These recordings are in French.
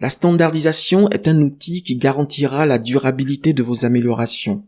La standardisation est un outil qui garantira la durabilité de vos améliorations.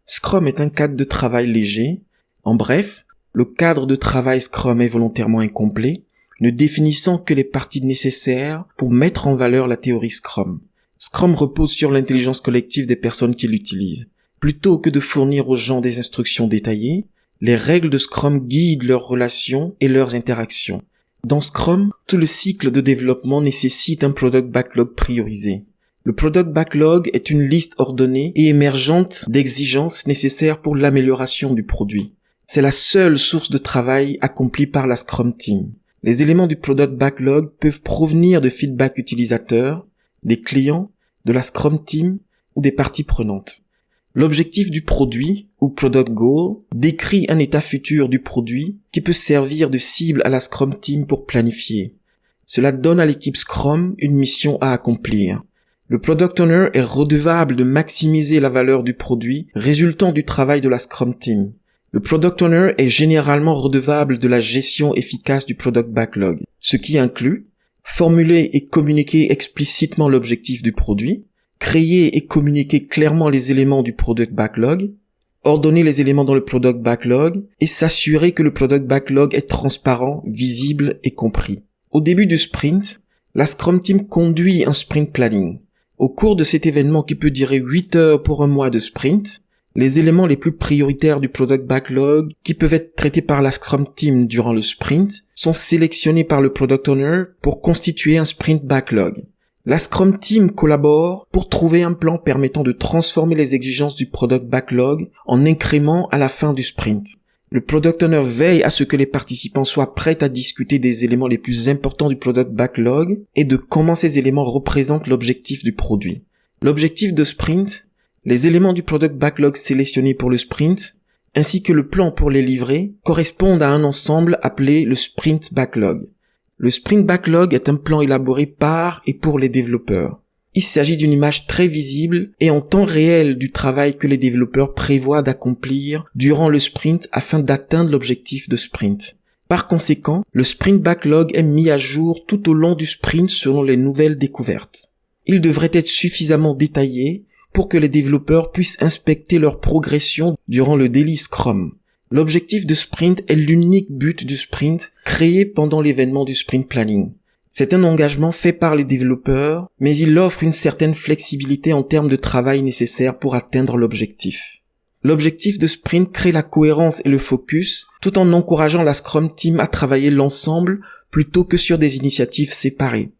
Scrum est un cadre de travail léger. En bref, le cadre de travail Scrum est volontairement incomplet, ne définissant que les parties nécessaires pour mettre en valeur la théorie Scrum. Scrum repose sur l'intelligence collective des personnes qui l'utilisent. Plutôt que de fournir aux gens des instructions détaillées, les règles de Scrum guident leurs relations et leurs interactions. Dans Scrum, tout le cycle de développement nécessite un Product Backlog priorisé. Le Product Backlog est une liste ordonnée et émergente d'exigences nécessaires pour l'amélioration du produit. C'est la seule source de travail accomplie par la Scrum Team. Les éléments du Product Backlog peuvent provenir de feedback utilisateurs, des clients, de la Scrum Team ou des parties prenantes. L'objectif du produit, ou Product Goal, décrit un état futur du produit qui peut servir de cible à la Scrum Team pour planifier. Cela donne à l'équipe Scrum une mission à accomplir. Le Product Owner est redevable de maximiser la valeur du produit résultant du travail de la Scrum Team. Le Product Owner est généralement redevable de la gestion efficace du Product Backlog, ce qui inclut formuler et communiquer explicitement l'objectif du produit, créer et communiquer clairement les éléments du Product Backlog, ordonner les éléments dans le Product Backlog et s'assurer que le Product Backlog est transparent, visible et compris. Au début du sprint, la Scrum Team conduit un sprint planning. Au cours de cet événement qui peut durer 8 heures pour un mois de sprint, les éléments les plus prioritaires du Product Backlog qui peuvent être traités par la Scrum Team durant le sprint sont sélectionnés par le Product Owner pour constituer un sprint backlog. La Scrum Team collabore pour trouver un plan permettant de transformer les exigences du Product Backlog en incréments à la fin du sprint. Le Product Owner veille à ce que les participants soient prêts à discuter des éléments les plus importants du Product Backlog et de comment ces éléments représentent l'objectif du produit. L'objectif de sprint, les éléments du Product Backlog sélectionnés pour le sprint, ainsi que le plan pour les livrer, correspondent à un ensemble appelé le Sprint Backlog. Le Sprint Backlog est un plan élaboré par et pour les développeurs. Il s'agit d'une image très visible et en temps réel du travail que les développeurs prévoient d'accomplir durant le sprint afin d'atteindre l'objectif de sprint. Par conséquent, le Sprint Backlog est mis à jour tout au long du sprint selon les nouvelles découvertes. Il devrait être suffisamment détaillé pour que les développeurs puissent inspecter leur progression durant le daily Scrum. L'objectif de sprint est l'unique but du sprint créé pendant l'événement du sprint planning. C'est un engagement fait par les développeurs, mais il offre une certaine flexibilité en termes de travail nécessaire pour atteindre l'objectif. L'objectif de sprint crée la cohérence et le focus, tout en encourageant la Scrum Team à travailler l'ensemble plutôt que sur des initiatives séparées.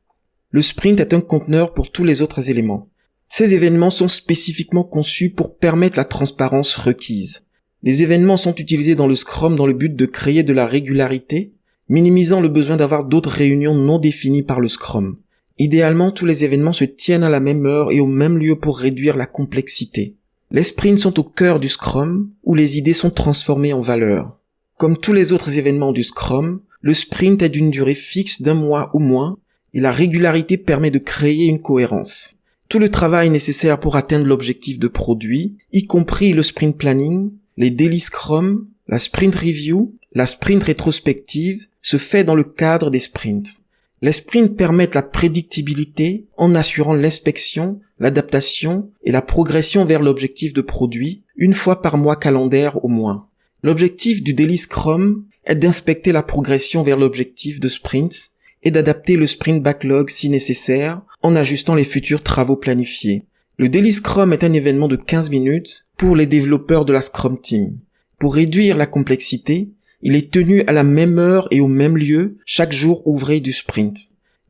Le sprint est un conteneur pour tous les autres éléments. Ces événements sont spécifiquement conçus pour permettre la transparence requise. Les événements sont utilisés dans le Scrum dans le but de créer de la régularité, minimisant le besoin d'avoir d'autres réunions non définies par le Scrum. Idéalement, tous les événements se tiennent à la même heure et au même lieu pour réduire la complexité. Les sprints sont au cœur du Scrum, où les idées sont transformées en valeur. Comme tous les autres événements du Scrum, le sprint est d'une durée fixe d'1 mois ou moins, et la régularité permet de créer une cohérence. Tout le travail nécessaire pour atteindre l'objectif de produit, y compris le sprint planning, les daily Scrum, la sprint review, la sprint rétrospective, se fait dans le cadre des sprints. Les sprints permettent la prédictibilité en assurant l'inspection, l'adaptation et la progression vers l'objectif de produit, une fois par mois calendaire au moins. L'objectif du daily Scrum est d'inspecter la progression vers l'objectif de sprint et d'adapter le sprint backlog si nécessaire en ajustant les futurs travaux planifiés. Le Daily Scrum est un événement de 15 minutes pour les développeurs de la Scrum Team. Pour réduire la complexité, il est tenu à la même heure et au même lieu chaque jour ouvré du sprint.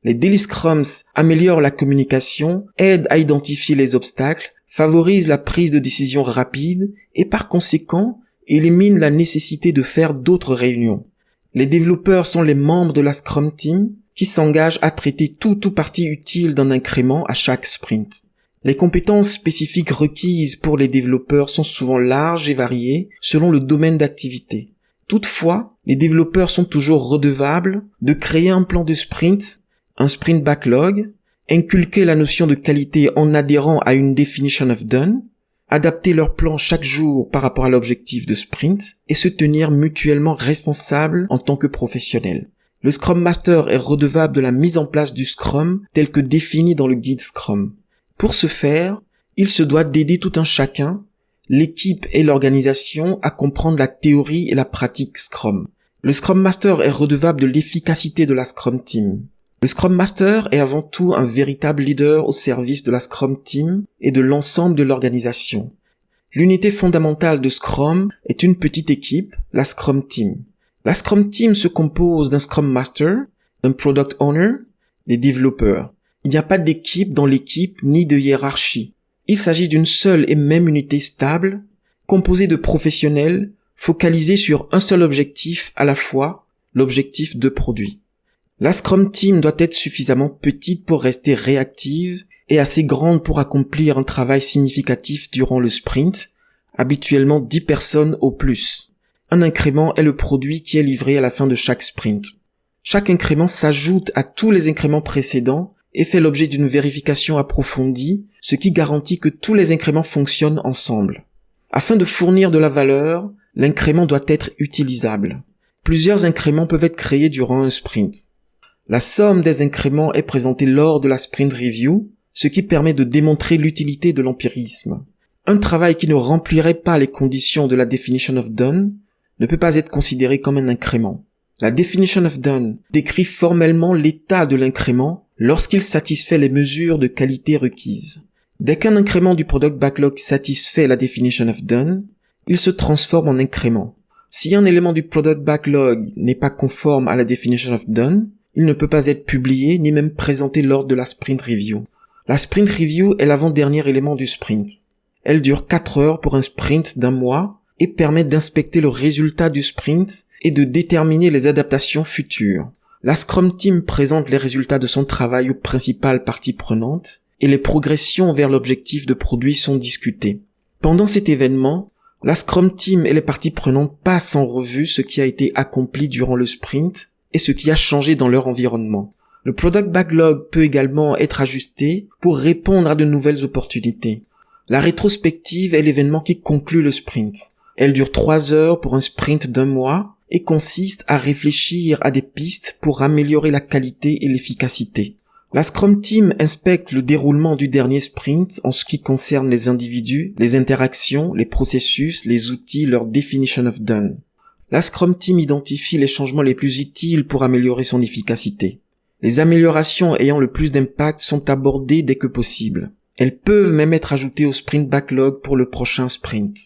Les Daily Scrums améliorent la communication, aident à identifier les obstacles, favorisent la prise de décision rapide et par conséquent éliminent la nécessité de faire d'autres réunions. Les développeurs sont les membres de la Scrum Team qui s'engagent à traiter toute partie utile d'un incrément à chaque sprint. Les compétences spécifiques requises pour les développeurs sont souvent larges et variées selon le domaine d'activité. Toutefois, les développeurs sont toujours redevables de créer un plan de sprint, un sprint backlog, inculquer la notion de qualité en adhérant à une definition of done, adapter leur plan chaque jour par rapport à l'objectif de sprint et se tenir mutuellement responsables en tant que professionnels. Le Scrum Master est redevable de la mise en place du Scrum tel que défini dans le guide Scrum. Pour ce faire, il se doit d'aider tout un chacun, l'équipe et l'organisation à comprendre la théorie et la pratique Scrum. Le Scrum Master est redevable de l'efficacité de la Scrum Team. Le Scrum Master est avant tout un véritable leader au service de la Scrum Team et de l'ensemble de l'organisation. L'unité fondamentale de Scrum est une petite équipe, la Scrum Team. La Scrum Team se compose d'un Scrum Master, d'un Product Owner, des développeurs. Il n'y a pas d'équipe dans l'équipe ni de hiérarchie. Il s'agit d'une seule et même unité stable, composée de professionnels, focalisés sur un seul objectif à la fois, l'objectif de produit. La Scrum Team doit être suffisamment petite pour rester réactive et assez grande pour accomplir un travail significatif durant le sprint, habituellement 10 personnes au plus. Un incrément est le produit qui est livré à la fin de chaque sprint. Chaque incrément s'ajoute à tous les incréments précédents et fait l'objet d'une vérification approfondie, ce qui garantit que tous les incréments fonctionnent ensemble. Afin de fournir de la valeur, l'incrément doit être utilisable. Plusieurs incréments peuvent être créés durant un sprint. La somme des incréments est présentée lors de la sprint review, ce qui permet de démontrer l'utilité de l'empirisme. Un travail qui ne remplirait pas les conditions de la definition of done ne peut pas être considéré comme un incrément. La definition of done décrit formellement l'état de l'incrément lorsqu'il satisfait les mesures de qualité requises. Dès qu'un incrément du product backlog satisfait la definition of done, il se transforme en incrément. Si un élément du product backlog n'est pas conforme à la definition of done, il ne peut pas être publié ni même présenté lors de la sprint review. La sprint review est l'avant-dernier élément du sprint. Elle dure 4 heures pour un sprint d'1 mois et permet d'inspecter le résultat du sprint et de déterminer les adaptations futures. La Scrum Team présente les résultats de son travail aux principales parties prenantes et les progressions vers l'objectif de produit sont discutées. Pendant cet événement, la Scrum Team et les parties prenantes passent en revue ce qui a été accompli durant le sprint et ce qui a changé dans leur environnement. Le Product Backlog peut également être ajusté pour répondre à de nouvelles opportunités. La rétrospective est l'événement qui conclut le sprint. Elle dure 3 heures pour un sprint d'1 mois et consiste à réfléchir à des pistes pour améliorer la qualité et l'efficacité. La Scrum Team inspecte le déroulement du dernier sprint en ce qui concerne les individus, les interactions, les processus, les outils, leur definition of done. La Scrum Team identifie les changements les plus utiles pour améliorer son efficacité. Les améliorations ayant le plus d'impact sont abordées dès que possible. Elles peuvent même être ajoutées au sprint backlog pour le prochain sprint.